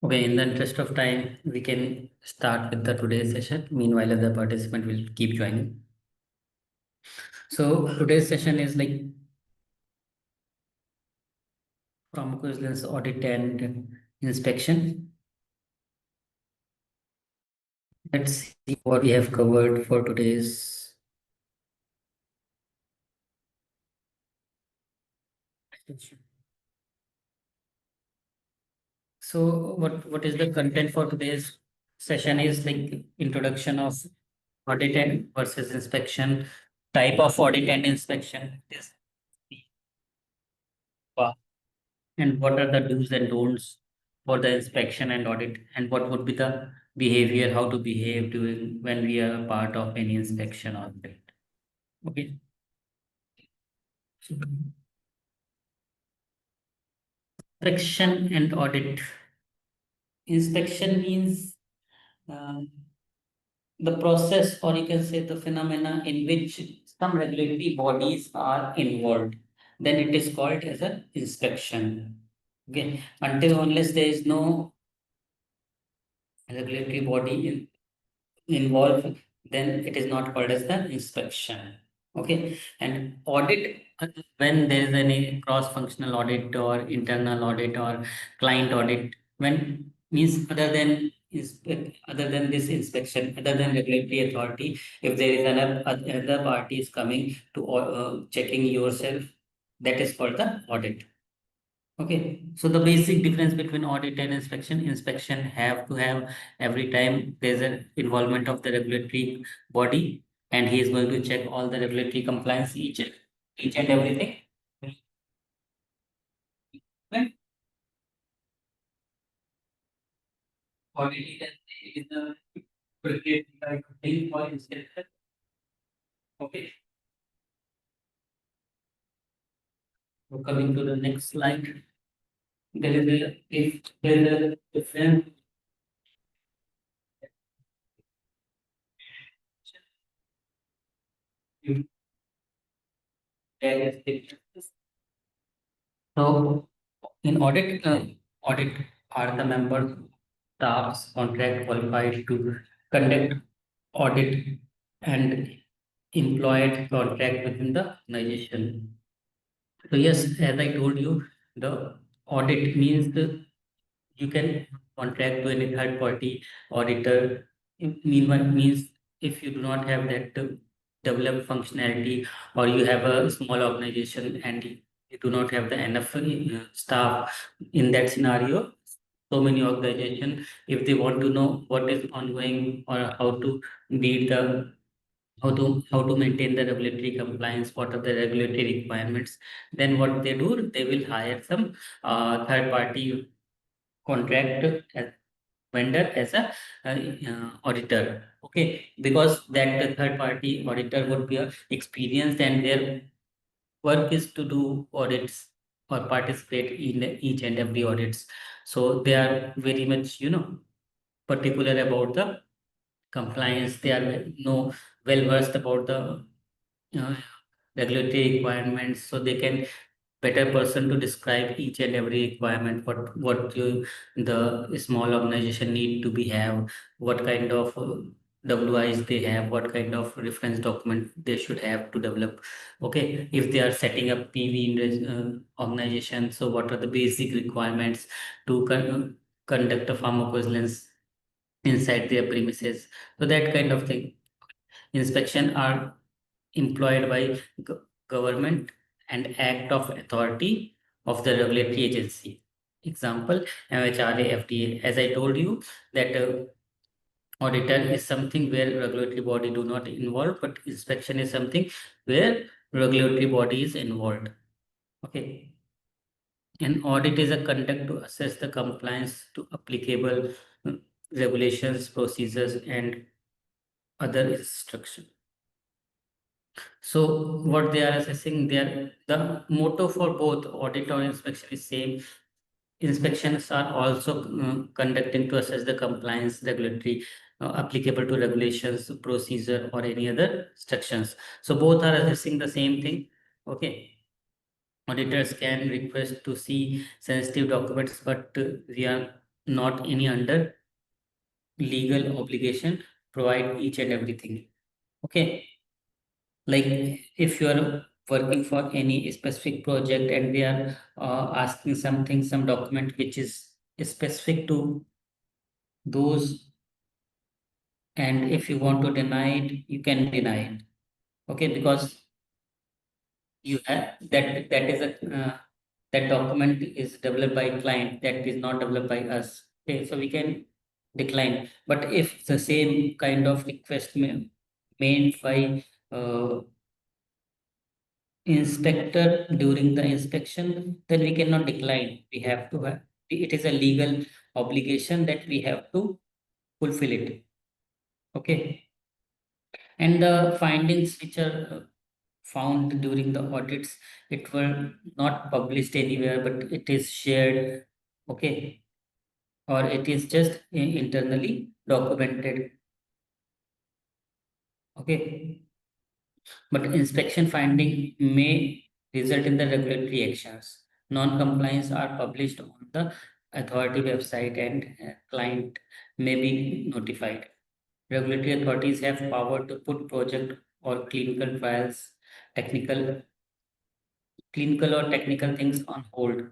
Okay, in the interest of time, we can start with the today's session. Meanwhile, other participant will keep joining. So today's session is like pharmacovigilance audit and inspection. Let's see what we have covered for today's session. So what is the content for today's session is like introduction of audit and versus inspection, type of audit and inspection, is and what are the do's and don'ts for the inspection and audit, and what would be the behavior, how to behave during when we are a part of any inspection or audit. Okay. So, inspection and audit. Inspection means um, the process, or you can say the phenomena in which some regulatory bodies are involved. Then it is called as an inspection. Okay. Until unless there is no regulatory body involved, then it is not called as the inspection. Okay. And audit, when there is any cross-functional audit or internal audit or client audit, when means other than this inspection, other than regulatory authority, if there is another party is coming to checking yourself, that is called the audit. Okay, so the basic difference between audit and inspection have to have every time there's an involvement of the regulatory body, and he is going to check all the regulatory compliance each and everything. When audit is the regulatory thing for inspection. Okay, so coming to the next slide, there is a if there is a difference. There is differences. So in audit are the member staffs contract qualified to conduct audit and employed contract within the organization. So yes, as I told you, the audit means you can contract to any third party auditor. Meanwhile, means if you do not have that developed functionality, or you have a small organization and you do not have the enough staff in that scenario, so many organization, if they want to know what is ongoing or how to maintain the regulatory compliance, what are the regulatory requirements, then what they do, they will hire some third party contract vendor as a auditor. Okay, because that third party auditor would be experienced, and their work is to do audits or participate in each and every audits. So they are very much particular about the compliance. They are no well versed about the uh, regulatory requirements, so they can better person to describe each and every requirement, the small organization need to be have, what kind of WIs they have, what kind of reference document they should have to develop. Okay, if they are setting up PV in this organization, so what are the basic requirements to conduct a pharmacovigilance inside their premises, so that kind of thing. Inspection are employed by government and act of authority of the regulatory agency. Example, MHRA, FDA. As I told you, that auditor is something where regulatory body do not involve, but inspection is something where regulatory body is involved. Okay. An audit is a conduct to assess the compliance to applicable uh, regulations, procedures, and other instructions. So what they are assessing, the motto for both audit or inspection is same. Inspections are also conducting to assess the compliance regulatory applicable to regulations, procedure, or any other instructions. So both are assessing the same thing. Okay. Auditors can request to see sensitive documents, but we are not any under legal obligation, provide each and everything. Okay, like if you are working for any specific project and they are asking something, some document which is specific to those, and if you want to deny it, you can deny it. Okay, because you have that is a that document is developed by client, that is not developed by us. Okay, so we can decline. But if the same kind of request made by uh, inspector during the inspection, then we cannot decline. We have to have, it is a legal obligation that we have to fulfill it. Okay. And the findings which are found during the audits, it were not published anywhere, but it is shared. Okay. Or it is just internally documented. Okay. But inspection finding may result in the regulatory actions. Non-compliance are published on the authority website and client may be notified. Regulatory authorities have power to put project or technical, clinical or technical things on hold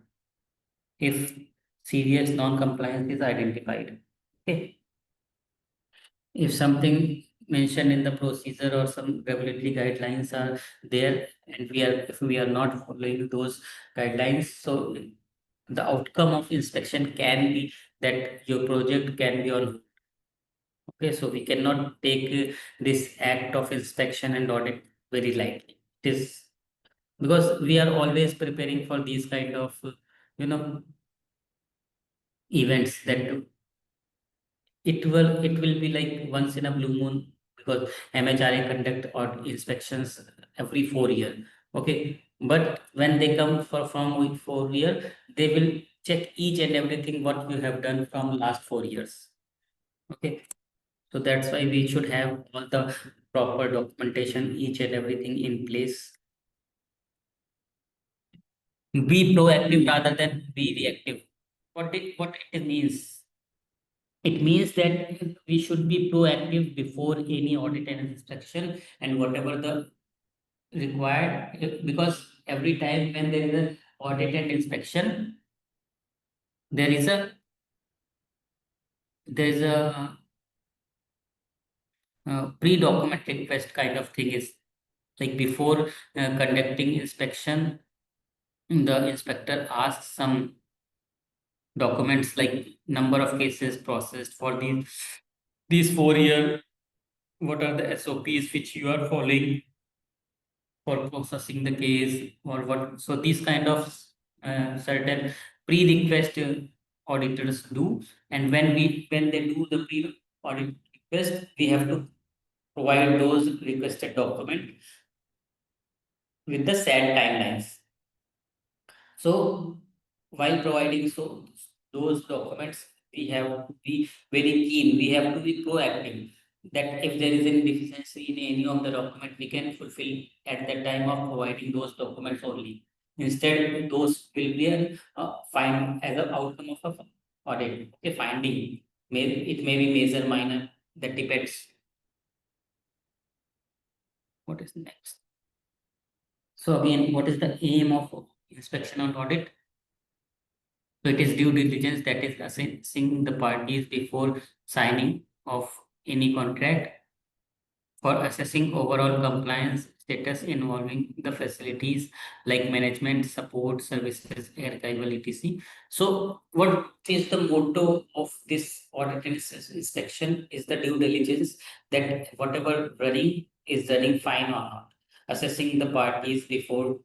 if serious non-compliance is identified. Okay. If something mentioned in the procedure or some regulatory guidelines are there and if we are not following those guidelines, so the outcome of inspection can be that your project can be on. Okay, so we cannot take this act of inspection and audit very lightly. It is because we are always preparing for these kind of you know events that it will be like once in a blue moon, because MHRA conduct or inspections every 4 year. Okay, but when they come from week 4 year, they will check each and everything what you have done from last 4 years. Okay, so that's why we should have all the proper documentation, each and everything in place. Be proactive rather than be reactive. What it means? It means that we should be proactive before any audit and inspection and whatever the required, because every time when there is an audit and inspection, there is a there is a, pre-document request kind of thing is like before conducting inspection, the inspector asks some documents like number of cases processed for these 4 year. What are the SOPs which you are following for processing the case or what? So these kind of certain pre-request auditors do, and when they do the pre-audit request, we have to provide those requested document with the set timelines. So while providing those documents, we have to be very keen. We have to be proactive. That if there is any deficiency in any of the document, we can fulfill at the time of providing those documents only. Instead, those will be find as an outcome of a audit. Okay, finding. It may be major, minor. That depends. What is next? So again, what is the aim of inspection and audit? So it is due diligence, that is assessing the parties before signing of any contract, for assessing overall compliance status involving the facilities like management, support, services, archival, etc. So what is the motto of this audit and inspection is the due diligence, that whatever running is running fine or not. Assessing the parties before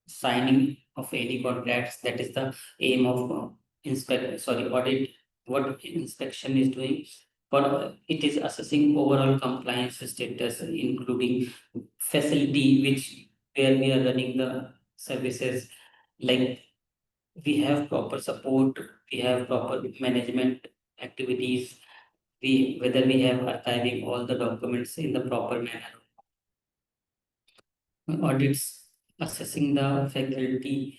signing of any contracts, that is the aim of audit. What inspection is doing, but it is assessing overall compliance status, including facility which where we are running the services, like we have proper support, we have proper management activities, we whether we have archiving all the documents in the proper manner. Audits assessing the faculty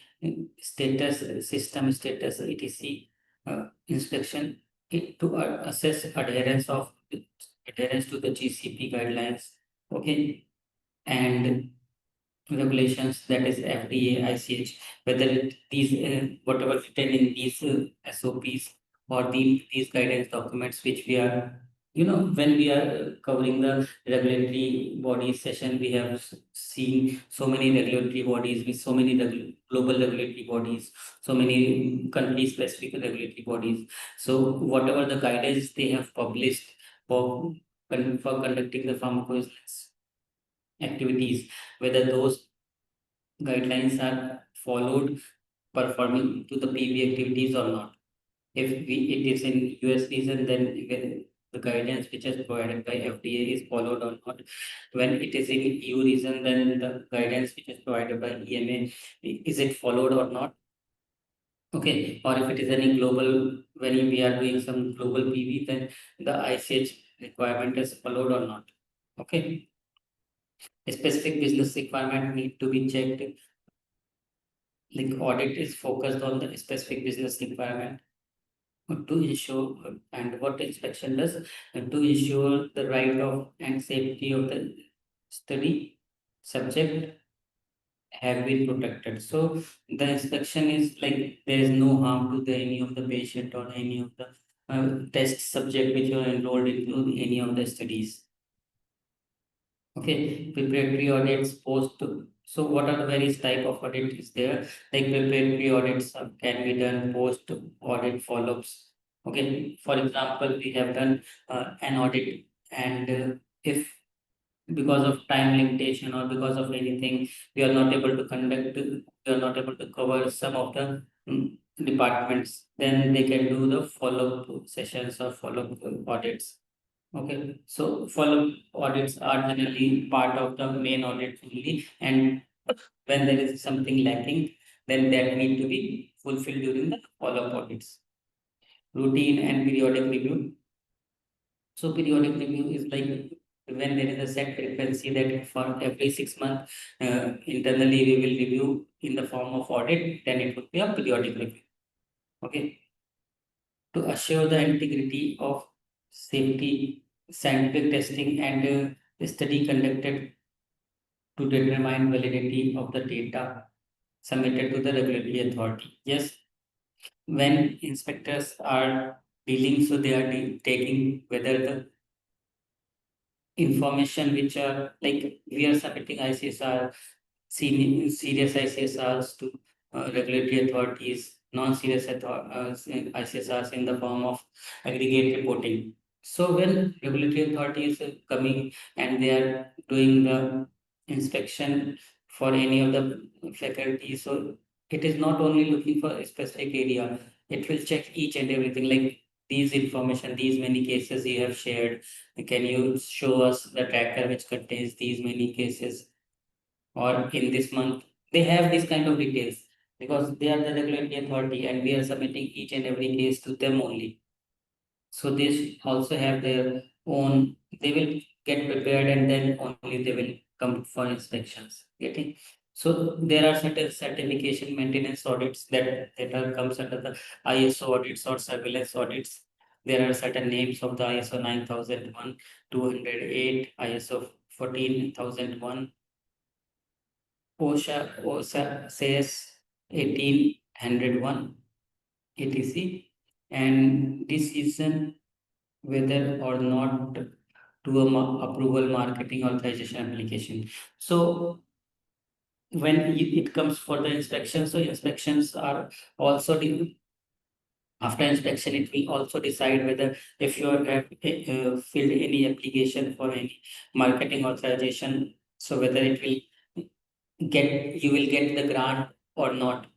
status, system status, etc. Inspection to assess adherence to the GCP guidelines, okay, and regulations, that is FDA, ICH, whether these whatever written in these SOPs or these guidance documents which we are, when we are covering the regulatory body session, we have seen so many regulatory bodies with so many global regulatory bodies, so many country specific regulatory bodies. So whatever the guidance they have published for for conducting the pharmacovigilance activities, whether those guidelines are followed performing to the PV activities or not. If it is in US region, then the guidance which is provided by FDA is followed or not. When it is in EU region, then the guidance which is provided by EMA, is it followed or not? Okay, or if it is any global, when we are doing some global PV, then the ICH requirement is followed or not. Okay, a specific business requirement need to be checked, like audit is focused on the specific business requirement to ensure, and what inspection does to ensure the right of and safety of the study subject have been protected. So the inspection is like there is no harm to any of the patient or any of the test subject which are enrolled into any of the studies. Okay, preparatory audits, post. So what are the various type of audit is there? Like preparatory audits can be done, post audit follow-ups. Okay, for example, we have done an audit, and if because of time limitation or because of anything, we are not able to we are not able to cover some of the departments, then they can do the follow-up sessions or follow-up audits. Okay, so follow audits are generally part of the main audit only, and when there is something lacking, then that need to be fulfilled during the follow-up audits. Routine and periodic review. So periodic review is like when there is a set frequency that for every 6 months, internally we will review in the form of audit, then it would be a periodic review. Okay, to assure the integrity of safety, scientific testing and study conducted to determine validity of the data submitted to the regulatory authority. Yes, when inspectors are dealing, so they are taking whether the information which are like we are submitting ICSR, serious ICSRs to regulatory authorities, non-serious ICSRs in the form of aggregate reporting. So when regulatory authorities are coming and they are doing the inspection for any of the faculty, so it is not only looking for a specific area, it will check each and everything like these information, these many cases you have shared. Can you show us the tracker which contains these many cases? Or in this month, they have this kind of details because they are the regulatory authority and we are submitting each and every case to them only. So they also have their own, they will get prepared and then only they will come for inspections. Getting so there are certain certification maintenance audits that are comes under the ISO audits or surveillance audits. There are certain names of the ISO 9001, 208, ISO 14001, OSHA says 1801, etc. And this is whether or not to a approval marketing authorization application. So when it comes for the inspection, so inspections are also after inspection, it will also decide whether if you have filled any application for any marketing authorization, so whether it will you will get the grant or not.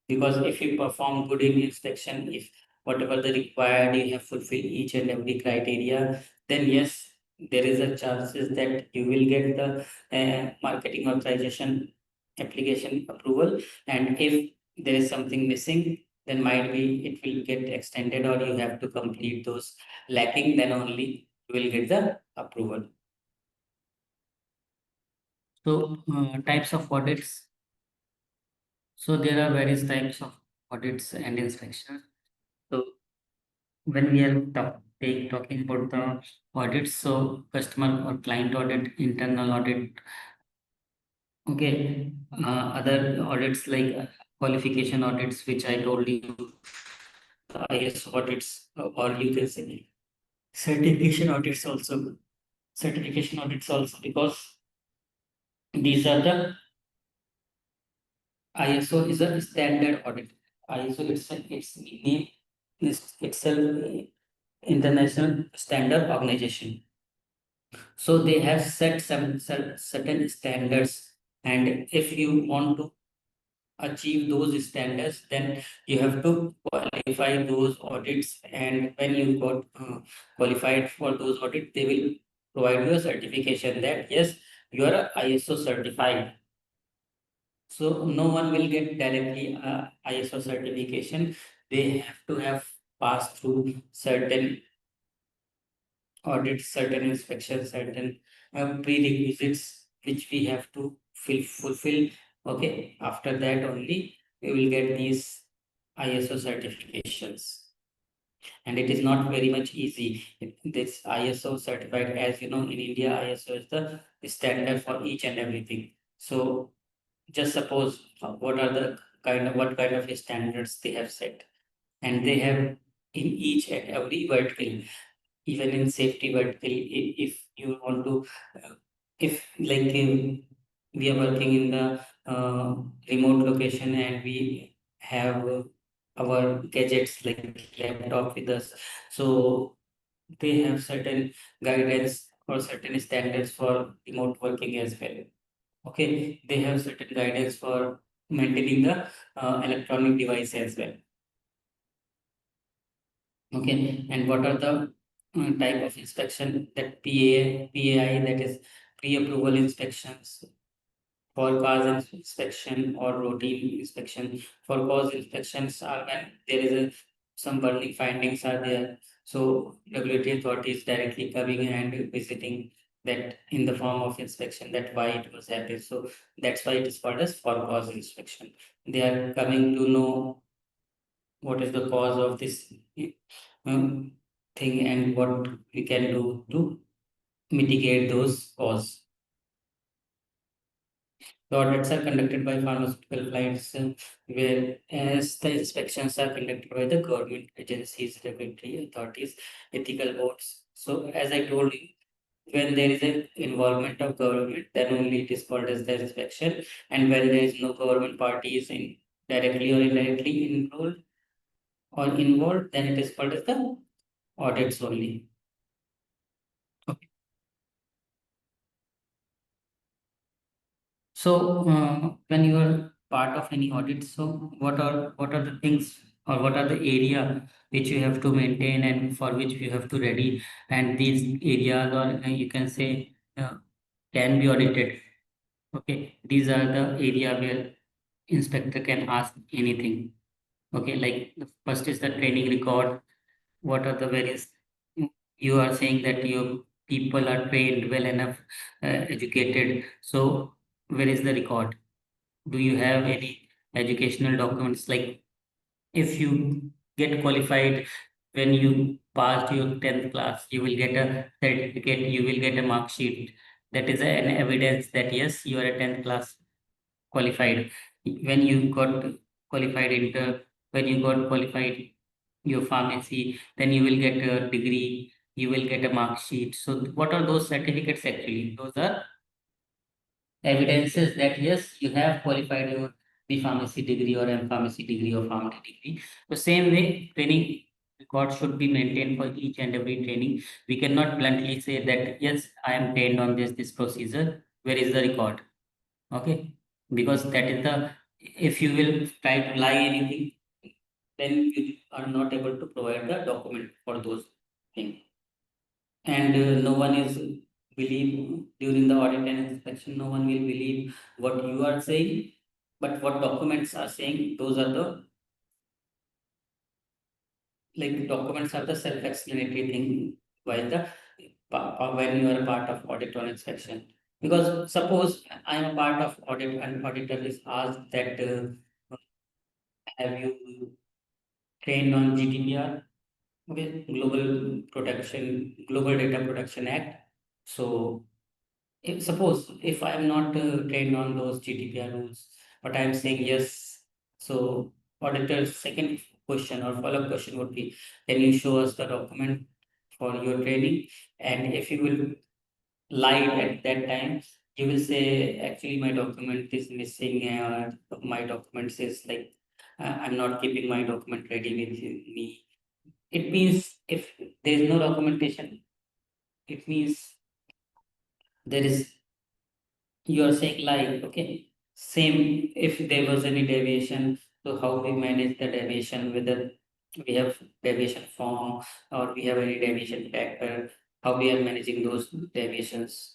Because if you perform good in inspection, if whatever the required you have fulfilled each and every criteria, then yes, there is a chances that you will get the marketing authorization application approval. And if there is something missing, then might be it will get extended or you have to complete those lacking, then only you will get the approval. So types of audits. So there are various types of audits and inspections. So when we are talking about the audits, so customer or client audit, internal audit, okay, other audits like qualification audits, which I told you, the ISO audits, or you can say certification audits also. Certification audits also, because these are the ISO is a standard audit. ISO its name is itself international standard organization. So they have set some certain standards, and if you want to achieve those standards, then you have to qualify those audits. And when you got qualified for those audits, they will provide you a certification that yes, you are a ISO certified. So no one will get directly ISO certification. They have to have passed through certain audits, certain inspections, certain prerequisites which we have to fulfill. Okay, after that only we will get these ISO certifications. And it is not very much easy. This ISO certified, as you know, in India, ISO is the standard for each and everything. So just suppose what kind of standards they have set, and they have in each and every vertical, even in safety vertical. If you want to, uh, if like we are working in the remote location, and we have our gadgets like laptop with us, so they have certain guidance or certain standards for remote working as well. Okay, they have certain guidance for maintaining the electronic device as well. Okay, and what are the type of inspection that PAI, that is pre-approval inspections, for cause inspection or routine inspection. For cause inspections are when there is some burning findings are there. So regulatory authorities directly coming and visiting that in the form of inspection, that why it was happened. So that's why it is called as for cause inspection. They are coming to know what is the cause of this um, thing, and what we can do to mitigate those cause. The audits are conducted by pharmaceutical clients, whereas the inspections are conducted by the government agencies, regulatory authorities, ethical boards. So, as I told you, when there is an involvement of government, then only it is called as the inspection. And when there is no government parties in directly or indirectly involved, then it is called as the audits only. So, when you are part of any audit, so what are the things, or what are the area which you have to maintain and for which you have to ready, and these areas, or you can say can be audited. Okay, these are the area where inspector can ask anything. Okay, like the first is the training record. What are the various, you are saying that your people are trained well enough, educated. So where is the record? Do you have any educational documents? Like if you get qualified, when you passed your 10th class, you will get a certificate, you will get a mark sheet. That is an evidence that yes, you are a 10th class qualified. When you got qualified inter, when you got qualified your pharmacy, then you will get a degree, you will get a mark sheet. So what are those certificates actually? Those are evidences that yes, you have qualified your B pharmacy degree or M pharmacy degree or pharmacy degree. The same way, training record should be maintained for each and every training. We cannot bluntly say that yes, I am trained on this procedure. Where is the record? Okay, because that is the, if you will try to lie anything, then you are not able to provide the document for those things. And no one is believe during the audit and inspection, no one will believe what you are saying, but what documents are saying, those are the, like documents are the self-explanatory thing while the when you are a part of audit or inspection. Because suppose I am a part of audit and auditor is asked that have you trained on GDPR? Okay, Global Data Protection Act. So if suppose if I'm not trained on those GDPR rules, but I'm saying yes, so auditor's second question or follow-up question would be, can you show us the document for your training? And if you will lie at that time, you will say, actually, my document is missing, or my document says like I'm not keeping my document ready with me. It means if there is no documentation, it means there is you are saying like, okay, same if there was any deviation, so how we manage the deviation, whether we have deviation form or we have any deviation factor, how we are managing those deviations.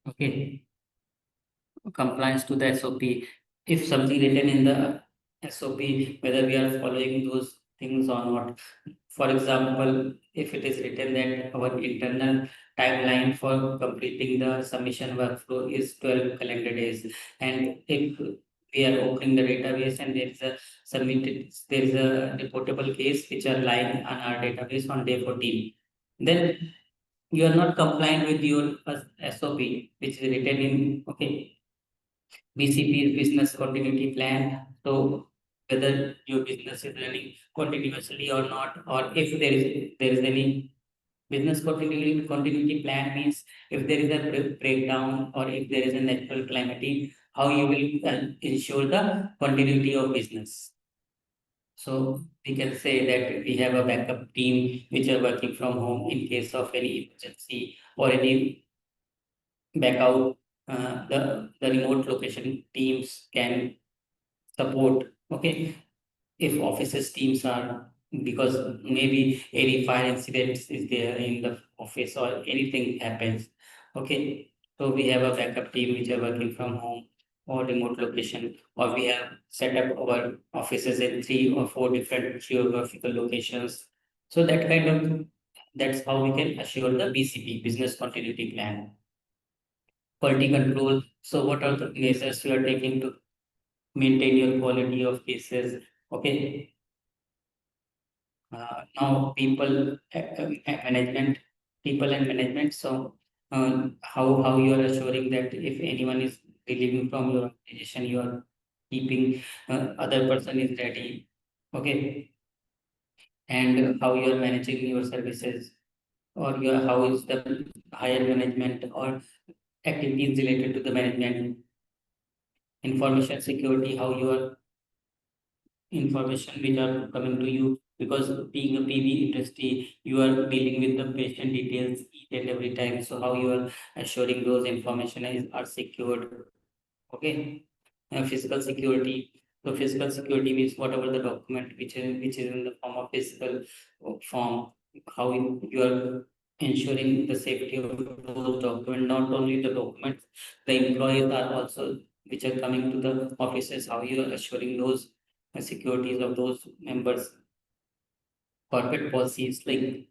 Okay, compliance to the SOP. If something written in the SOP, whether we are following those things or not. For example, if it is written that our internal timeline for completing the submission workflow is 12 calendar days, and if we are opening the database and there is a reportable case which are lying on our database on day 14, then you are not compliant with your SOP, which is written in BCP business continuity plan. So whether your business is running continuously or not, or if there is any business continuity plan means if there is a breakdown or if there is a natural calamity, how you will ensure the continuity of business. So we can say that we have a backup team which are working from home in case of any emergency or any backout. The remote location teams can support. Okay, if offices teams are, because maybe any fire incidents is there in the office or anything happens. Okay, so we have a backup team which are working from home or remote location, or we have set up our offices in 3 or 4 different geographical locations. So that's how we can assure the BCP, business continuity plan. Quality control. So what are the measures you are taking to maintain your quality of cases? Okay, now people and management. So how you are assuring that if anyone is relieving from your organization, you are keeping other person is ready. Okay, and how you are managing your services, or your how is the higher management or activities related to the management. Information security, how you are information which are coming to you, because being a PV industry, you are dealing with the patient details each and every time. So how you are assuring those information are secured. Okay, physical security. So physical security means whatever the document which is in the form of physical form, how you are ensuring the safety of those documents. Not only the documents, the employees are also which are coming to the offices. How you are assuring those securities of those members. Corporate policies, like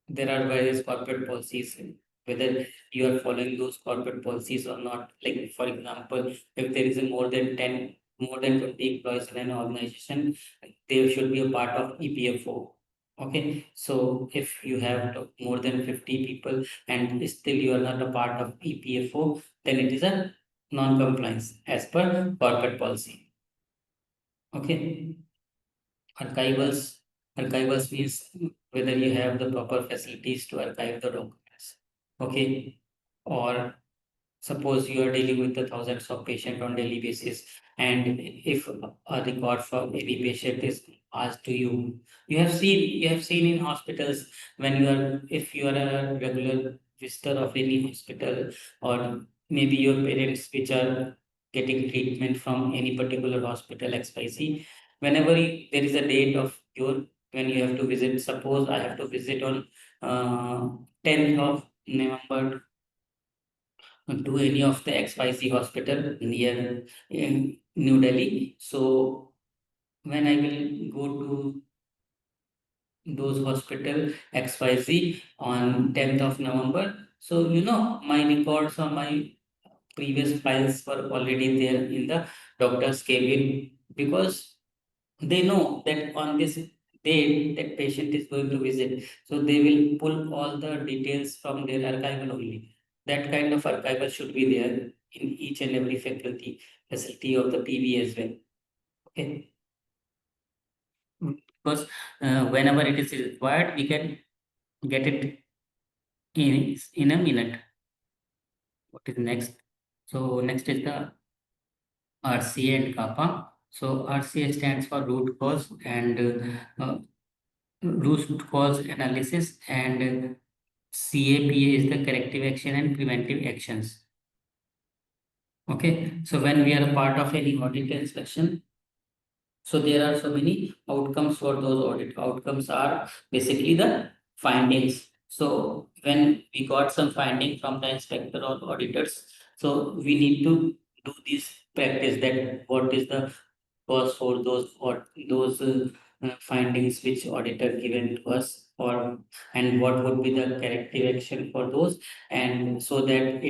there are various corporate policies, whether you are following those corporate policies or not. Like for example, if there is a more than 20 employees in an organization, they should be a part of EPFO. Okay, so if you have more than 50 people and still you are not a part of EPFO, then it is a non-compliance as per corporate policy. Okay, archivals. Archivals means whether you have the proper facilities to archive the documents. Okay, or suppose you are dealing with the thousands of patients on daily basis, and if a record for any patient is asked to you, you have seen in hospitals, when you are if you are a regular visitor of any hospital, or maybe your parents which are getting treatment from any particular hospital XYZ, whenever there is a date of your when you have to visit. Suppose I have to visit on 10th of November to any of the XYZ hospital near in New Delhi. So when I will go to those hospital XYZ on 10th of November, so my records or my previous files were already there in the doctor's cabin, because they know that on this date that patient is going to visit. So they will pull all the details from their archival only. That kind of archival should be there in each and every facility of the PV as well. Okay. Because whenever it is required, we can get it in a minute. What is next? So next is the RCA and kappa. So RCA stands for root cause and root cause analysis, and CAPA is the corrective action and preventive actions. Okay, so when we are a part of any audit inspection, so there are so many outcomes for those audit. Outcomes are basically the findings. So when we got some finding from the inspector or auditors, so we need to do this practice, that what is the cause for those findings which auditor given to us, or and what would be the corrective action for those, and so that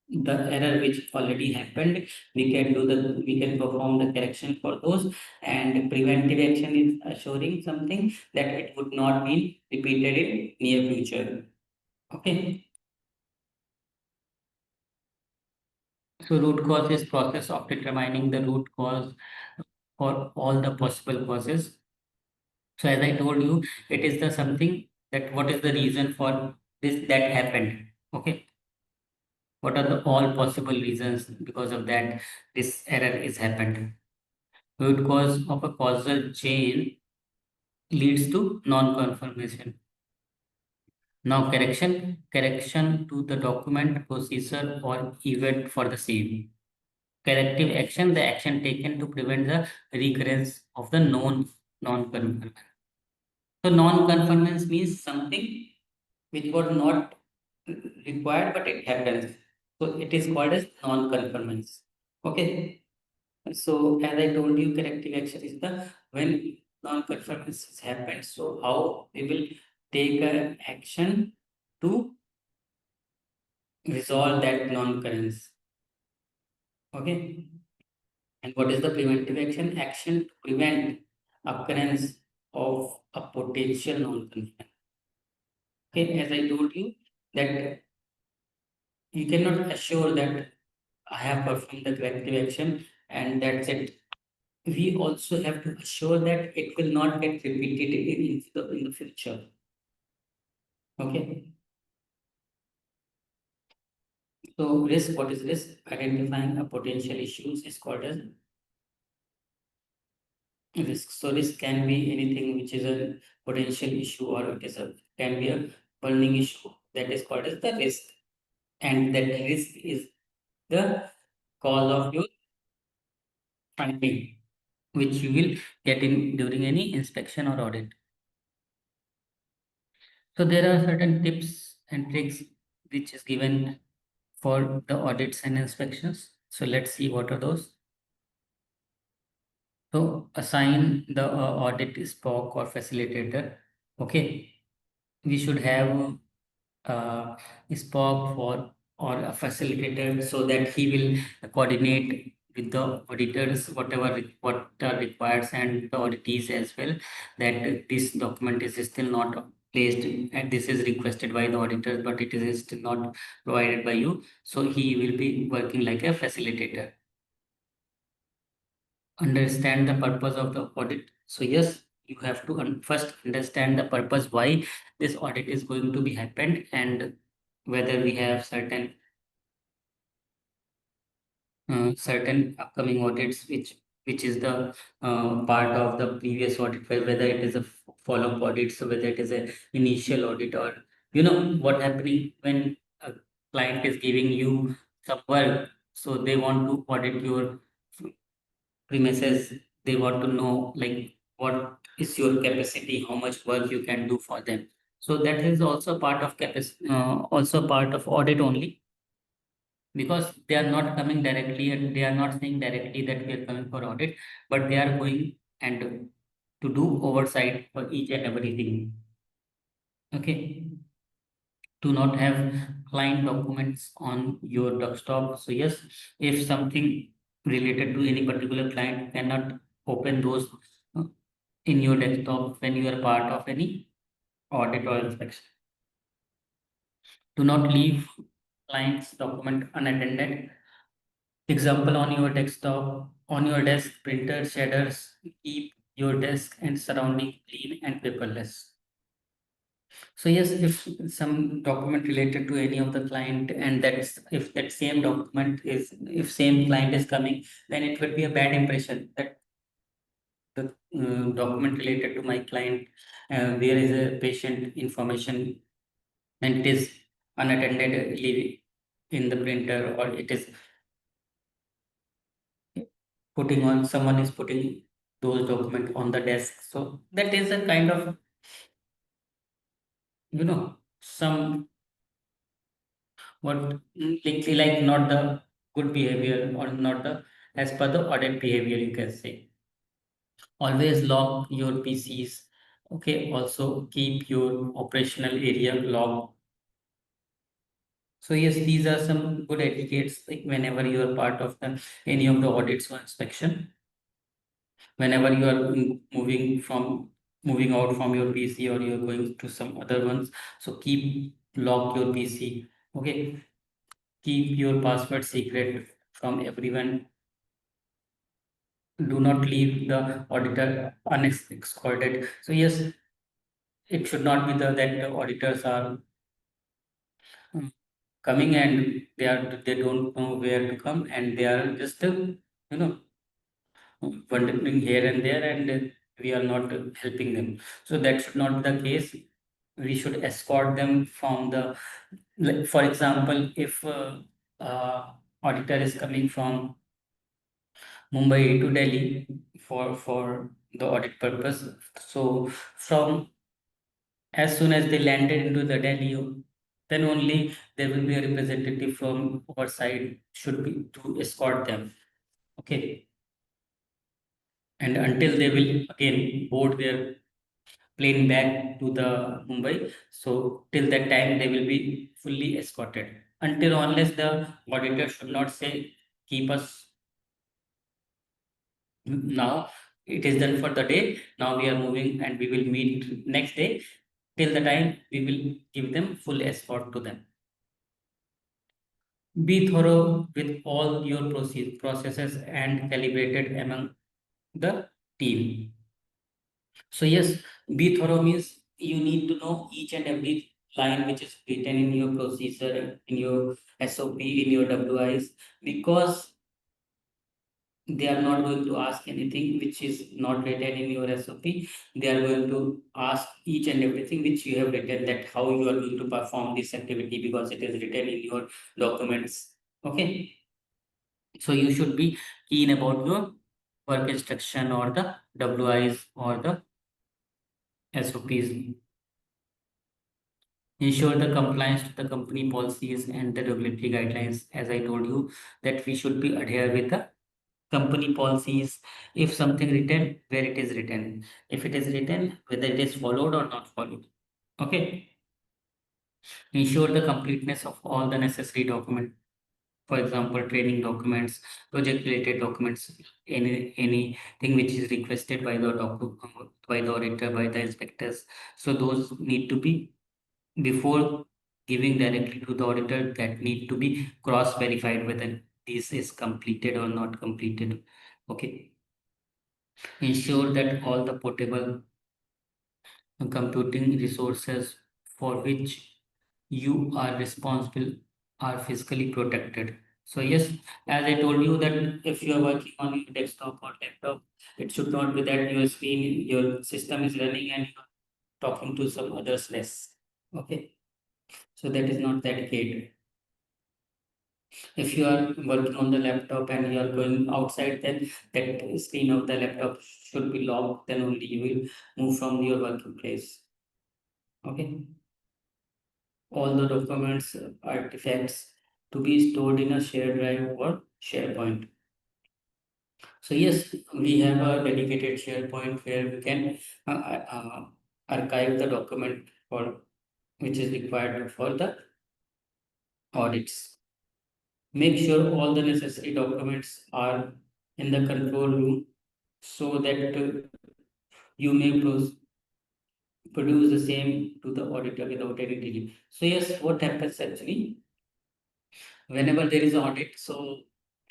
the error which already happened, we can perform the correction for those, and preventive action is assuring something that it would not be repeated in near future. Okay. So root cause is process of determining the root cause for all the possible causes. So as I told you, it is the something that what is the reason for this that happened. Okay, what are the all possible reasons because of that this error is happened. Root cause of a causal chain leads to non-conformation. Now correction to the document, procedure or event for the same. Corrective action, the action taken to prevent the recurrence of the known non-conformance. So non-conformance means something which was not required but it happens. So it is called as non-conformance. Okay. So as I told you, corrective action is the when non-conformance happens. So how we will take a action to resolve that non-occurrence. Okay. And what is the preventive action? Action to prevent occurrence of a potential non-conformance. Okay. As I told you that you cannot assure that I have performed the corrective action and that's it. We also have to assure that it will not get repeated in the future. Okay. So risk, what is risk? Identifying a potential issues is called as risk. So risk can be anything which is a potential issue, or it is a can be a burning issue, that is called as the risk. And that risk is the cause of your finding, which you will get in during any inspection or audit. So there are certain tips and tricks which is given for the audits and inspections. So let's see what are those. So assign the audit spoke or facilitator. Okay, we should have spoke for or a facilitator so that he will coordinate with the auditors whatever what are required, and the auditees as well, that this document is still not placed and this is requested by the auditors but it is still not provided by you, so he will be working like a facilitator. Understand the purpose of the audit. So yes, you have to first understand the purpose why this audit is going to be happened, and whether we have certain upcoming audits which is the part of the previous audit, whether it is a follow-up audit, so whether it is a initial audit, or what happening when a client is giving you some work, so they want to audit your premises. They want to know like what is your capacity, how much work you can do for them. So that is also part of also part of audit only, because they are not coming directly and they are not saying directly that we are coming for audit, but they are going and to do oversight for each and everything. Okay, to not have client documents on your desktop. So yes, if something related to any particular client, cannot open those in your desktop when you are part of any audit or inspection. Do not leave client's document unattended. Example, on your desktop, on your desk, printer, shaders, keep your desk and surrounding clean and paperless. So yes, if some document related to any of the client, and that's if that same document is, if same client is coming, then it would be a bad impression that the document related to my client, there is a patient information and it is unattended in the printer, or it is putting on, someone is putting those documents on the desk. So that is a kind of, some what like not the good behavior, or not the as per the audit behavior, you can say. Always lock your PCs. Okay, also keep your operational area logged. So yes, these are some good etiquettes, like whenever you are part of the any of the audits or inspection, whenever you are moving out from your PC or you're going to some other ones. So keep lock your PC. Okay, keep your password secret from everyone. Do not leave the auditor unescorted. So yes, it should not be that the auditors are coming and they don't know where to come, and they are just you know wandering here and there, and we are not helping them. So that should not be the case. We should escort them from the, like, for example, if auditor is coming from Mumbai to Delhi for the audit purpose. So from as soon as they landed into the Delhi, then only there will be a representative from our side should be to escort them. Okay, and until they will again board their plane back to the Mumbai. So till that time they will be fully escorted. Until unless the auditor should not say keep us now, it is done for the day. Now we are moving and we will meet next day. Till the time we will give them full escort to them. Be thorough with all your processes and calibrated among the team. So yes, be thorough means you need to know each and every line which is written in your procedure, in your SOP, in your WIs, because they are not going to ask anything which is not written in your SOP. They are going to ask each and everything which you have written, that how you are going to perform this activity, because it is written in your documents. Okay. So you should be keen about your work instruction or the WIs or the SOPs. Ensure the compliance to the company policies and the regulatory guidelines. As I told you, that we should be adhere with the company policies. If something written, where it is written. If it is written, whether it is followed or not followed. Okay. Ensure the completeness of all the necessary documents. For example, training documents, project related documents, anything which is requested by the by the auditor, by the inspectors. So those need to be, before giving directly to the auditor, that need to be cross verified whether this is completed or not completed. Okay. Ensure that all the portable computing resources for which you are responsible are physically protected. So yes, as I told you, that if you are working on your desktop or laptop, it should not be that your screen, your system is running and you're talking to some others less. Okay. So that is not that great. If you are working on the laptop and you are going outside, then that screen of the laptop should be locked. Then only you will move from your working place. Okay. All the documents, artifacts to be stored in a shared drive or SharePoint. So yes, we have a dedicated SharePoint where we can archive the document for which is required for the audits. Make sure all the necessary documents are in the control room so that you may produce the same to the auditor without any delay. So yes, what happens actually, whenever there is audit, so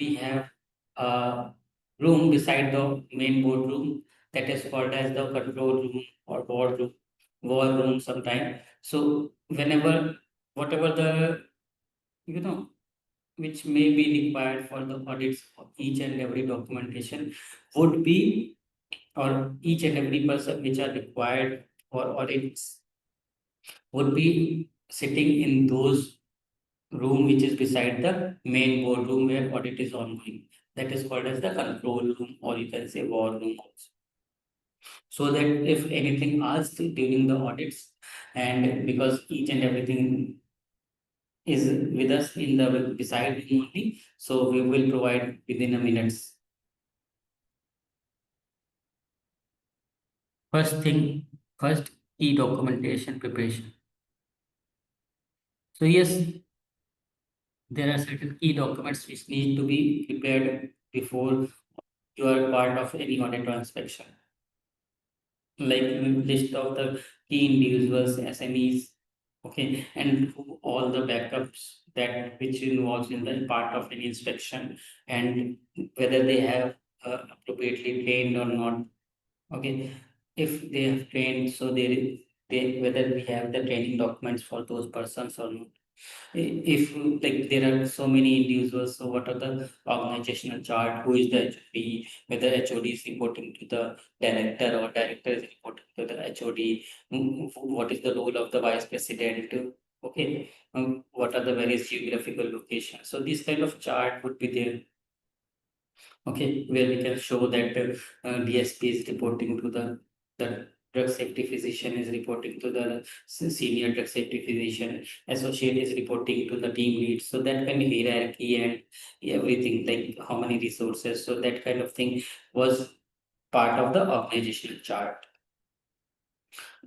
we have a room beside the main boardroom that is called as the control room or war room sometime. So whenever whatever the you know which may be required for the audits of each and every documentation would be, or each and every person which are required for audits would be sitting in those room which is beside the main boardroom where audit is ongoing. That is called as the control room, or you can say war room also. So that if anything asked during the audits, and because each and everything is with us in the beside him only, so we will provide within a minutes. First thing, first key documentation preparation. So yes, there are certain key documents which need to be prepared before you are part of any audit or inspection, like list of the key individuals, SMEs, okay, and all the backups that which involves in the part of any inspection, and whether they have appropriately trained or not. Okay, if they have trained, so they whether we have the training documents for those persons or not. If like there are so many individuals, so what are the organizational chart? Who is the HOD? Whether HOD is reporting to the director or director is reporting to the HOD? What is the role of the vice president? Okay, what are the various geographical locations? So this kind of chart would be there. Okay, where we can show that DSP is reporting to the drug safety physician is reporting to the senior drug safety physician, associate is reporting to the team lead. So that kind of hierarchy and everything, like how many resources. So that kind of thing was part of the organizational chart.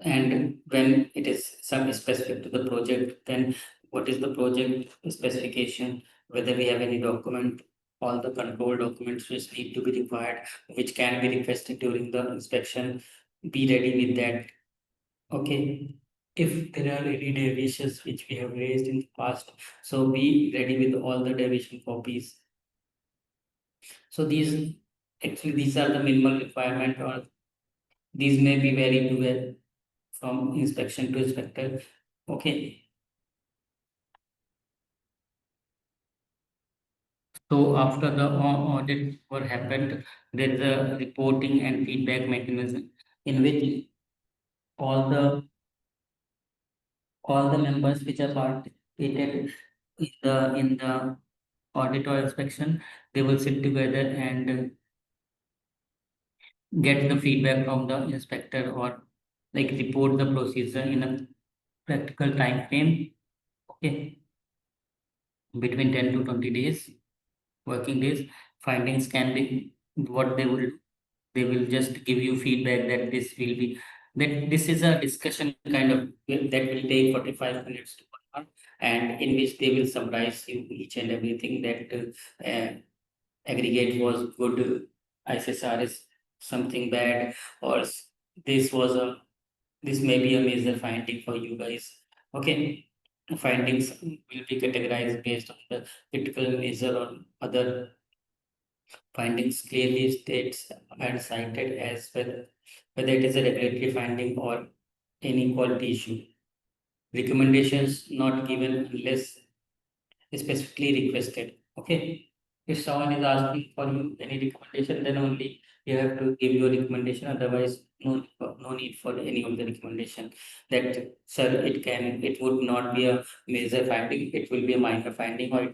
And when it is some specific to the project, then what is the project specification, whether we have any document, all the control documents which need to be required, which can be requested during the inspection, be ready with that. Okay. If there are any deviations which we have raised in the past, so be ready with all the deviation copies. So these are the minimal requirement, or these may be varied to from inspection to inspector. Okay. So after the audit were happened, there is a reporting and feedback mechanism in which all the all the members which are participated in the audit or inspection, they will sit together and get the feedback from the inspector, or like report the procedure in a practical time frame. Okay, between 10 to 20 days, working days. Findings can be what they will just give you feedback that this will be, that this is a discussion kind of that will take 45 minutes to 1 hour, and in which they will summarize you each and everything that aggregate was good, ISSR is something bad, or this was a this may be a major finding for you guys. Okay, findings will be categorized based on the critical, major, or other findings clearly states and cited as well, whether it is a regulatory finding or any quality issue. Recommendations not given unless specifically requested. Okay. If someone is asking for you any recommendation, then only you have to give your recommendation. Otherwise, no need for any of the recommendation. That sir, it would not be a major finding. It will be a minor finding, or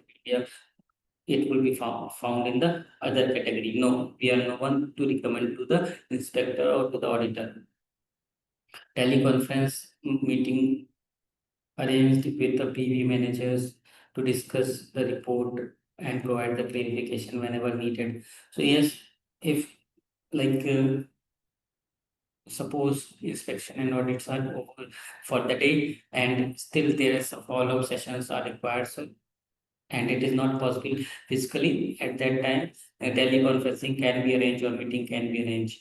it will be found in the other category. No, we are no one to recommend to the inspector or to the auditor. Teleconference meeting arranged with the PV managers to discuss the report and provide the clarification whenever needed. So yes, if like suppose inspection and audits are over for the day, and still there is a follow-up sessions are required, so and it is not possible physically at that time, teleconferencing can be arranged or meeting can be arranged.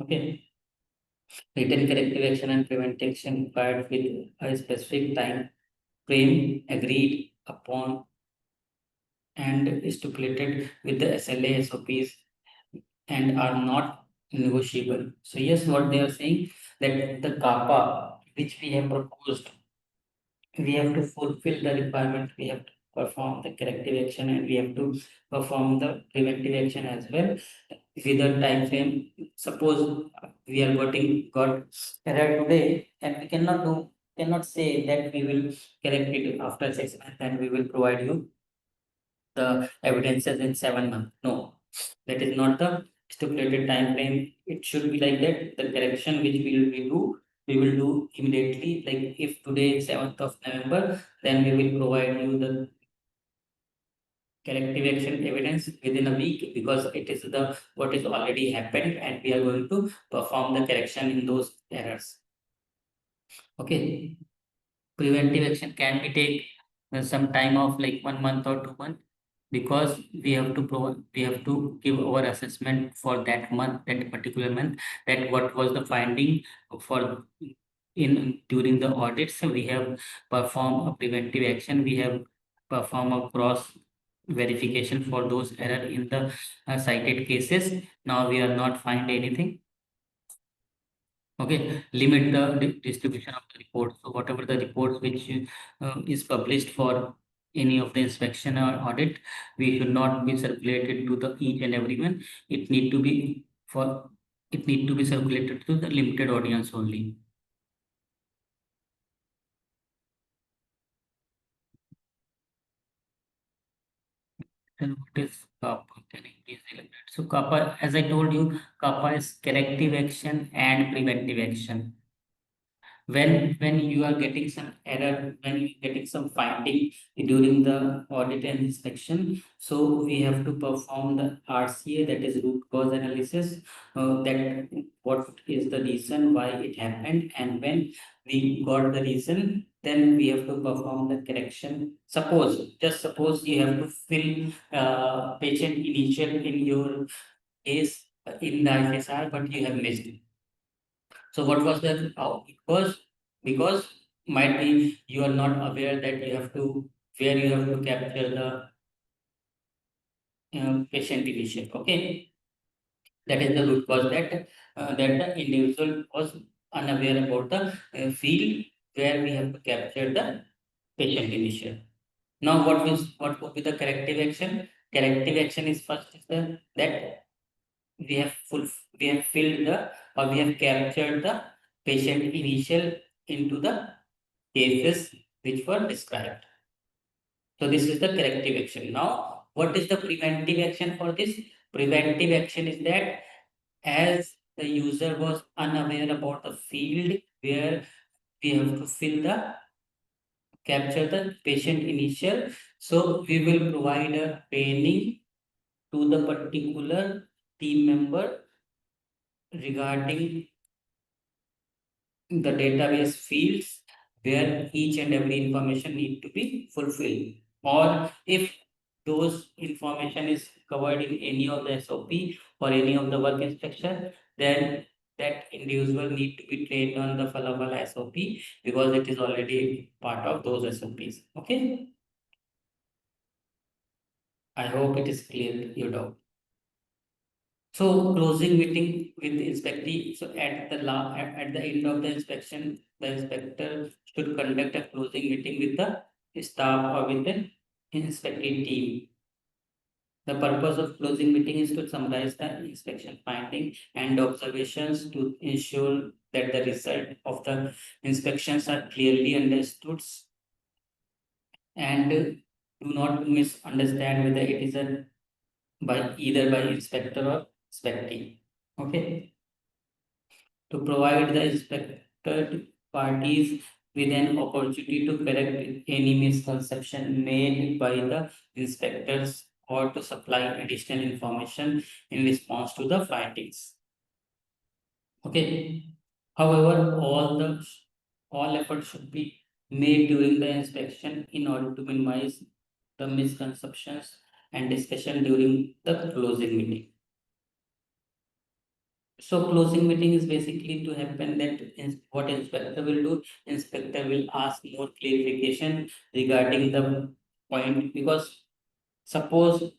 Okay. Written corrective action and preventive action required with a specific time frame agreed upon and stipulated with the SLA SOPs and are not negotiable. So yes, what they are saying that the CAPA which we have proposed, we have to fulfill the requirement, we have to perform the corrective action and we have to perform the preventive action as well with a time frame. Suppose we are got error today and we cannot say that we will correct it after 6 months and we will provide you the evidences in 7 months. No, that is not the stipulated time frame. It should be like that. The correction which we will do immediately. Like if today is 7th of November, then we will provide you the corrective action evidence within a week because it is the what is already happened and we are going to perform the correction in those errors. Okay. Preventive action can be take some time of like 1 month or 2 months because we have to give our assessment for that month, that particular month, that what was the finding for in during the audits. We have performed a preventive action, we have performed a cross verification for those error in the cited cases. Now we are not find anything. Okay, limit the distribution of the report. So whatever the reports which is published for any of the inspection or audit, we should not be circulated to the each and everyone. It need to be for it need to be circulated to the limited audience only. And what is CAPA? Can you please elaborate? So CAPA, as I told you, CAPA is corrective action and preventive action. When you are getting some error, when you getting some finding during the audit and inspection, so we have to perform the RCA, that is root cause analysis, that what is the reason why it happened, and when we got the reason, then we have to perform the correction. Just suppose you have to fill patient initial in your case in the ISR, but you have missed. So what was that? How it was because might be you are not aware that you have to where you have to capture the patient initial. Okay, that is the root cause that the individual was unaware about the field where we have to capture the patient initial. Now what would be the corrective action? Corrective action is first is the that we have full we have filled the or we have captured the patient initial into the cases which were described. So this is the corrective action. Now, what is the preventive action for this? Preventive action is that as the user was unaware about the field where we have to fill the capture the patient initial, so we will provide a training to the particular team member regarding the database fields where each and every information need to be fulfilled, or if those information is covered in any of the SOP or any of the work instruction, then that individual need to be trained on the falafel SOP because it is already part of those SOPs. Okay, I hope it is clear your doubt. So closing meeting with the inspectee. So at the end of the inspection, the inspector should conduct a closing meeting with the staff or with the inspecting team. The purpose of closing meeting is to summarize the inspection finding and observations to ensure that the result of the inspections are clearly understood and do not misunderstand whether it is a by either by inspector or inspectee. Okay. To provide the inspected parties with an opportunity to correct any misconception made by the inspectors or to supply additional information in response to the findings. Okay. However, all efforts should be made during the inspection in order to minimize the misconceptions and discussion during the closing meeting. So closing meeting is basically to happen that what inspector will do, inspector will ask more clarification regarding the point, because suppose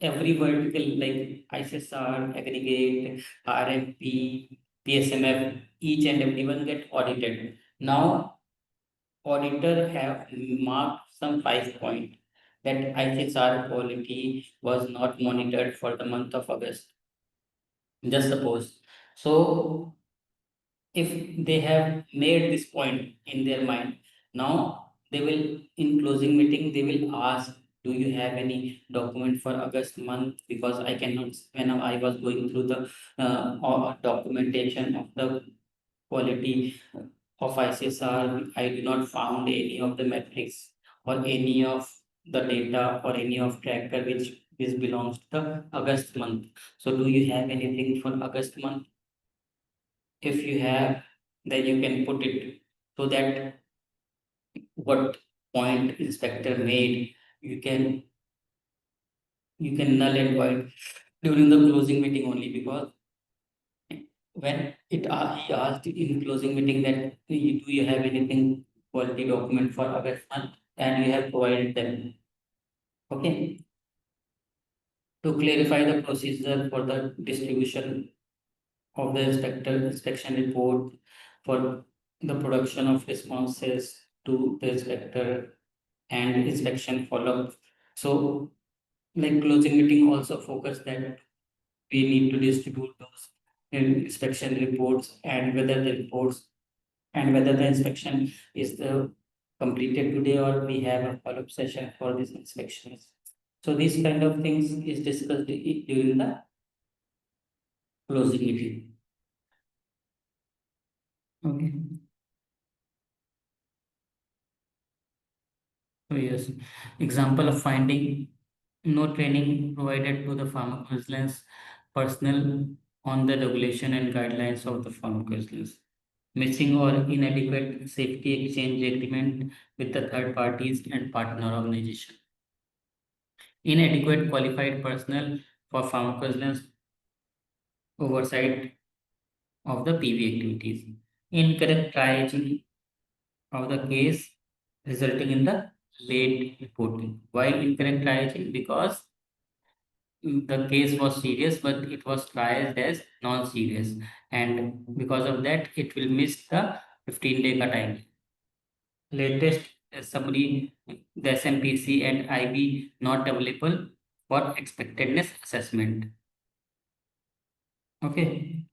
every vertical like ISSR, aggregate, RMP, PSMF, each and everyone get audited. Now auditor have marked some 5 point that ISSR quality was not monitored for the month of August. Just suppose. So if they have made this point in their mind, now they will, in closing meeting, they will ask, do you have any document for August month? Because I cannot, when I was going through the documentation of the quality of ICSR, I do not found any of the metrics or any of the data or any of tracker which belongs to the August month. So do you have anything for August month? If you have, then you can put it, so that what point inspector made, you can null and void during the closing meeting only, because when he asked in closing meeting that do you have anything quality document for August month, and you have provided them. Okay. To clarify the procedure for the distribution of the inspector inspection report, for the production of responses to the inspector and inspection follow-up. So, like closing meeting also focus that we need to distribute those inspection reports, and whether the reports and whether the inspection is the completed today, or we have a follow-up session for these inspections. So these kind of things is discussed during the closing meeting. Okay. So yes, example of finding: no training provided to the pharmacovigilance personnel on the regulation and guidelines of the pharmacovigilance. Missing or inadequate safety exchange agreement with the third parties and partner organization. Inadequate qualified personnel for pharmacovigilance oversight of the PV activities. Incorrect triaging of the case resulting in the late reporting. Why incorrect triaging? Because the case was serious, but it was tried as non-serious, and because of that, it will miss the 15-day time. Latest summary: the SMPC and IB not available for expectedness assessment. Okay.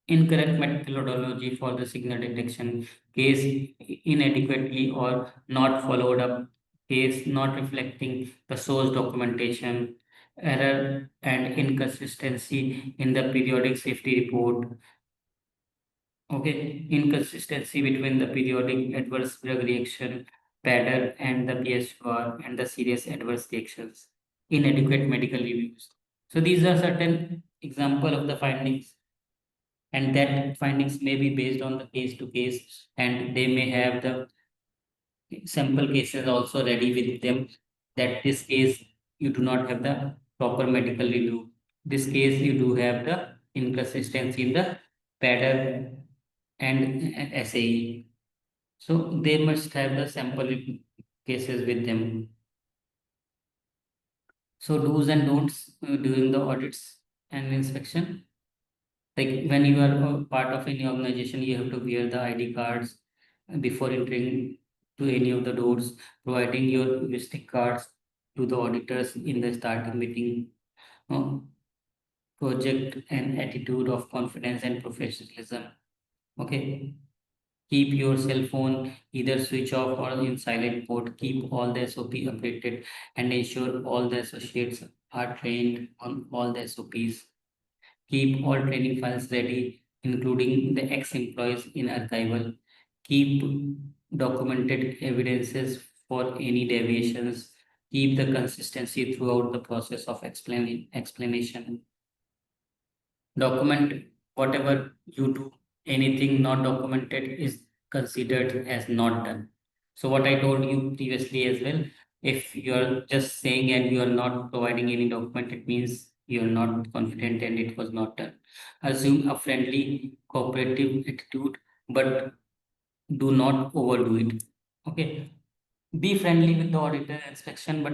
Incorrect methodology for the signal detection, case inadequately or not followed up, case not reflecting the source documentation, error and inconsistency in the periodic safety report. Okay, inconsistency between the periodic adverse drug reaction pattern and the PSUR and the serious adverse reactions, inadequate medical reviews. So these are certain example of the findings, and that findings may be based on the case to case, and they may have the sample cases also ready with them, that this case you do not have the proper medical review, this case you do have the inconsistency in the pattern and SAE. So they must have the sample cases with them. So do's and don'ts during the audits and inspection. Like when you are a part of any organization, you have to wear the ID cards before entering to any of the doors, providing your visiting cards to the auditors in the starting meeting. uh, Project an attitude of confidence and professionalism. Okay. Keep your cell phone either switch off or in silent mode. Keep all the SOP updated and ensure all the associates are trained on all the SOPs. Keep all training files ready, including the ex-employees in archival. Keep documented evidences for any deviations. Keep the consistency throughout the process of explanation. Document whatever you do. Anything not documented is considered as not done. So what I told you previously as well, if you're just saying and you are not providing any document, it means you're not confident and it was not done. Assume a friendly, cooperative attitude, but do not overdo it. Okay. Be friendly with the auditor inspection, but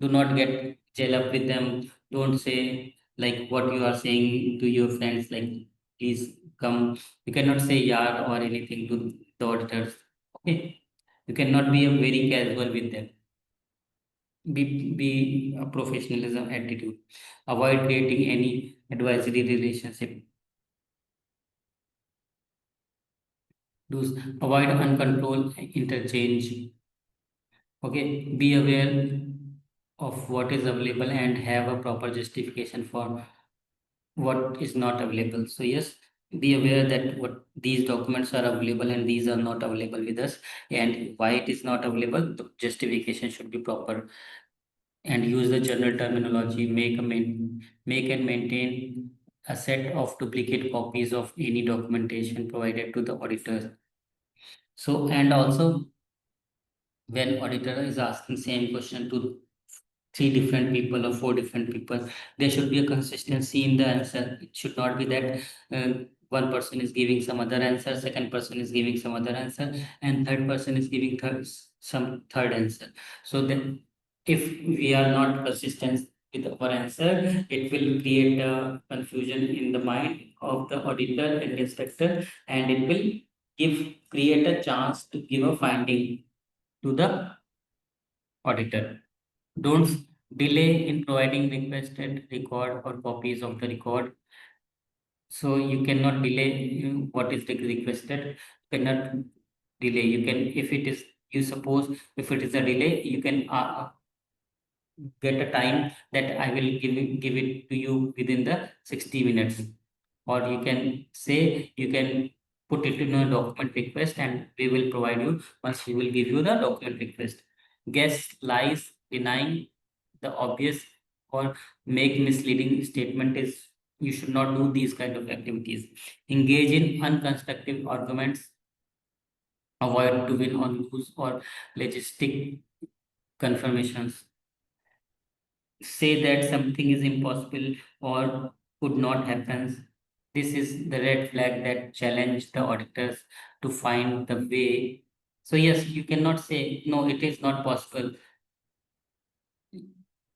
do not get gel up with them. Don't say like what you are saying to your friends, like please come. You cannot say yeah or anything to the auditors. Okay. You cannot be a very casual with them. Be a professionalism attitude. Avoid creating any advisory relationship. Do avoid uncontrolled interchange. Okay, be aware of what is available and have a proper justification for what is not available. So yes, be aware that what these documents are available and these are not available with us, and why it is not available. The justification should be proper, and use the general terminology. Make and maintain a set of duplicate copies of any documentation provided to the auditor. So and also when auditor is asking same question to three different people or four different people, there should be a consistency in the answer. It should not be that one person is giving some other answer, second person is giving some other answer, and third person is giving some third answer. So then, if we are not consistent with our answer, it will create a confusion in the mind of the auditor and inspector, and it will create a chance to give a finding to the auditor. Don't delay in providing requested record or copies of the record. So you cannot delay what is requested. Cannot delay. You can, if it is, you suppose if it is a delay, you can get a time that I will give it to you within the 60 minutes. Or you can say you can put it in a document request and we will provide you once we will give you the document request. Guess, lies, denying the obvious or make misleading statement is you should not do these kind of activities. Engage in unconstructive arguments, avoid to win or lose or logistic confirmations. Say that something is impossible or could not happen. This is the red flag that challenge the auditors to find the way. So yes, you cannot say no, it is not possible.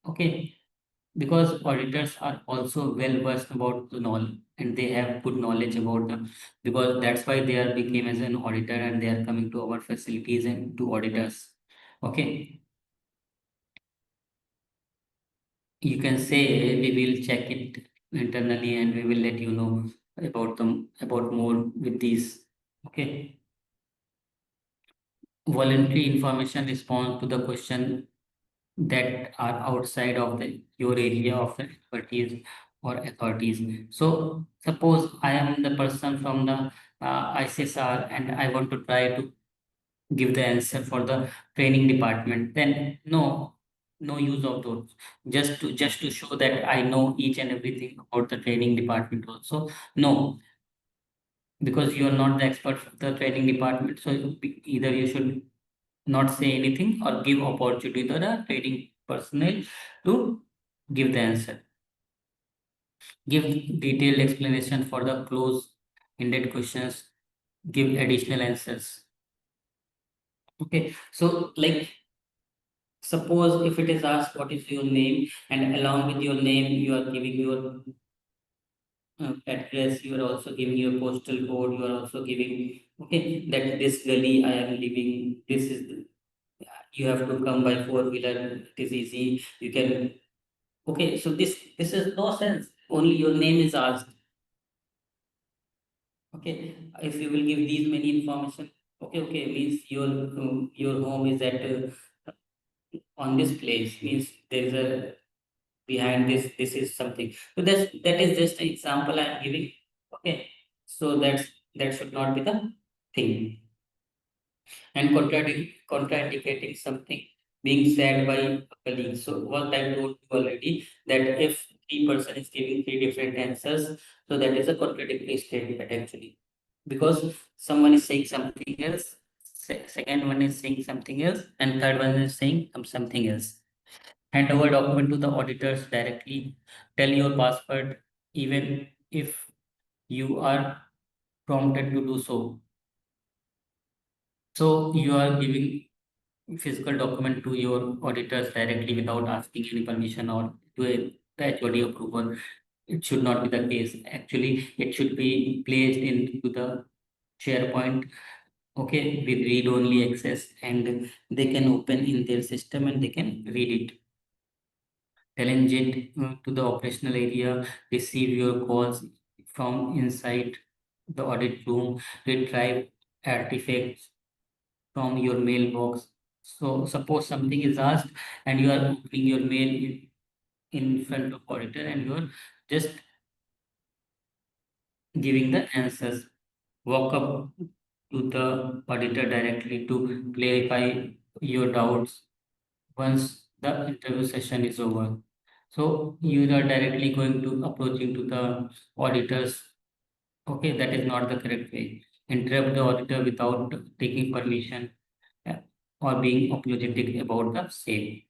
Okay, because auditors are also well versed about the knowledge and they have good knowledge about them, because that's why they are became as an auditor and they are coming to our facilities and to auditors. Okay, you can say we will check it internally and we will let you know about them about more with these. Okay, voluntary information response to the question that are outside of your area of expertise or authorities. So suppose I am the person from the ICSR and I want to try to give the answer for the training department, then no use of those. Just to show that I know each and everything about the training department also. No, because you are not the expert of the training department. So either you should not say anything or give opportunity to the training personnel to give the answer. Give detailed explanation for the close-ended questions. Give additional answers. Okay, so like suppose if it is asked what is your name, and along with your name you are giving your address, you are also giving your postal code, you are also giving okay that this gully I am living, this is you have to come by four-wheeler, it is easy, you can okay, so this is no sense, only your name is asked. Okay, if you will give these many information, okay means your home is at on this place, means there is a behind this is something. So that is just an example I'm giving. Okay, so that should not be the thing. And contradicting something being said by a colleague. So what I told you already, that if three person is giving three different answers, so that is a contradictory statement actually, because someone is saying something else, second one is saying something else, and third one is saying something else. Hand over document to the auditors directly. Tell your password even if you are prompted to do so. So you are giving physical document to your auditors directly without asking any permission or to the HOD approval. It should not be the case. Actually, it should be placed into the SharePoint, okay, with read-only access, and they can open in their system and they can read it. Challenge it to the operational area, receive your calls from inside the audit room, retrieve artifacts from your mailbox. So suppose something is asked and you are opening your mail in front of auditor and you are just giving the answers. Walk up to the auditor directly to clarify your doubts once the interview session is over. So you are directly going to approaching to the auditors. Okay, that is not the correct way. Interrupt the auditor without taking permission uh, or being apologetic about the same.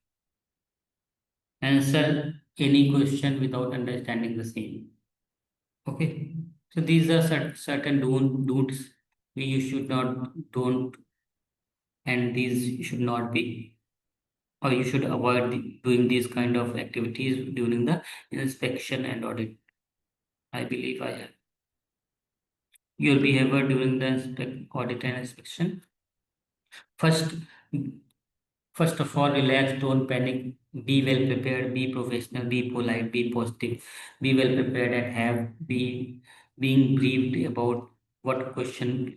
Answer any question without understanding the same. Okay. So these are certain don'ts you should not don't, and these should not be, or you should avoid doing these kind of activities during the inspection and audit. I believe I have. Your behavior during the audit and inspection. First, First of all, relax, don't panic, be well prepared, be professional, be polite, be positive, be well prepared and have be being briefed about what questions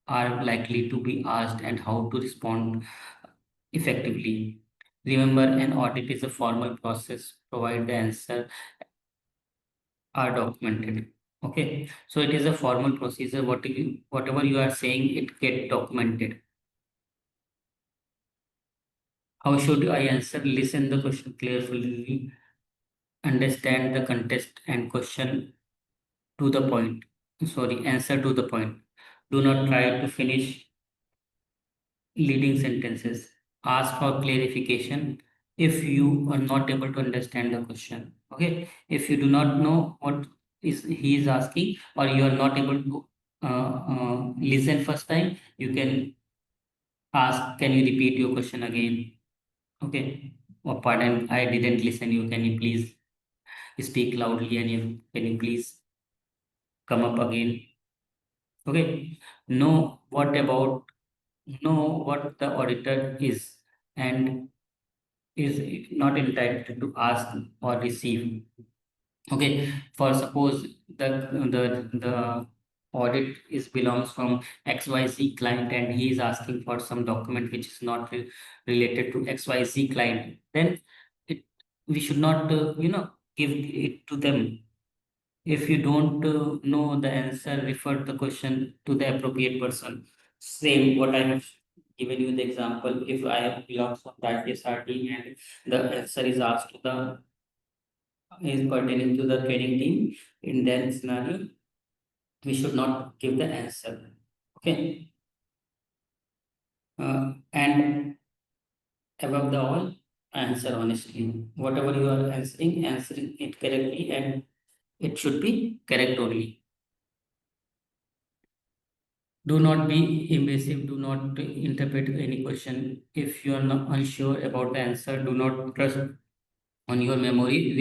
are likely to be asked and how to respond effectively. Remember, an audit is a formal process, provide the answer are documented. Okay, so it is a formal procedure. Whatever you are saying, it get documented. How should I answer? Listen the question carefully, understand the context and question to the point. Sorry, answer to the point. Do not try to finish leading sentences. Ask for clarification if you are not able to understand the question. Okay, if you do not know what is he is asking or you are not able to listen first time, you can ask, can you repeat your question again? Okay, oh, pardon, I didn't listen you. Can you please speak loudly and can you please come up again? Okay. Know what the auditor is and is not entitled to ask or receive. Okay. For suppose the audit is belongs from XYZ client and he is asking for some document which is not related to XYZ client, then it we should not give it to them. If you don't know the answer, refer the question to the appropriate person. Same what I have given you the example. If I have belongs from that SRT and the answer is asked to the is pertaining to the training team, in that scenario, we should not give the answer. Okay. And above the all, answer honestly. Whatever you are answering it correctly, and it should be correct only. Do not be invasive. Do not interpret any question. If you are not unsure about the answer, do not trust on your memory.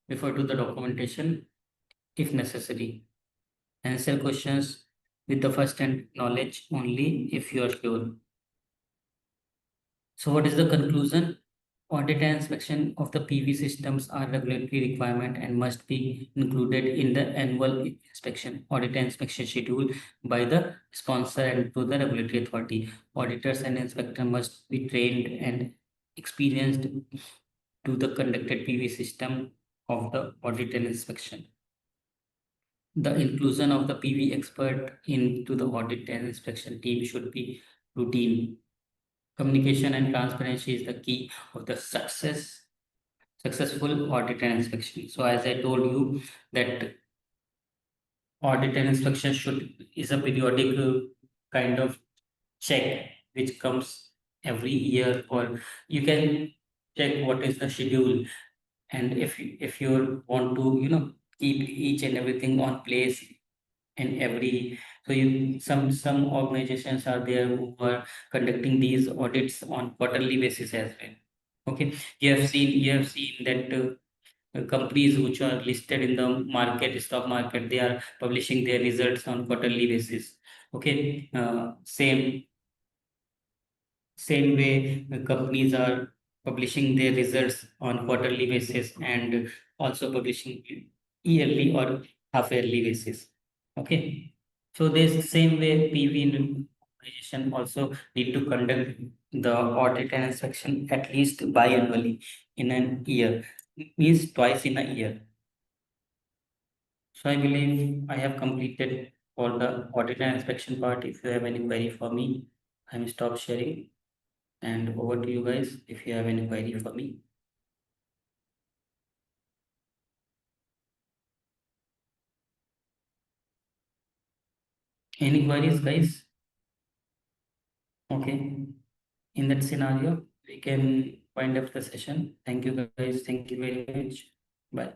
Refer to the documentation if necessary. Answer questions with the first hand knowledge only if you are sure. So, what is the conclusion? Audit and inspection of the PV systems are regulatory requirement and must be included in the annual inspection, audit and inspection schedule by the sponsor and to the regulatory authority. Auditors and inspector must be trained and experienced to the conducted PV system of the audit and inspection. The inclusion of the PV expert into the audit and inspection team should be routine. Communication and transparency is the key of the successful audit and inspection. So as I told you that audit and inspection should is a periodic kind of check which comes every year, or you can check what is the schedule, and if you want to, keep each and everything on place in every, so some organizations are there who are conducting these audits on quarterly basis as well. Okay, you have seen that companies which are listed in the stock market, they are publishing their results on quarterly basis. Okay, same way, companies are publishing their results on quarterly basis and also publishing yearly or half yearly basis. Okay. So this same way, PV organization also need to conduct the audit and inspection at least biannually in an year. Means twice in a year. So I believe I have completed all the audit and inspection part. If you have any query for me, I will stop sharing. And over to you guys if you have any query for me. Any queries, guys? Okay. In that scenario, we can wind up the session. Thank you, guys. Thank you very much. Bye.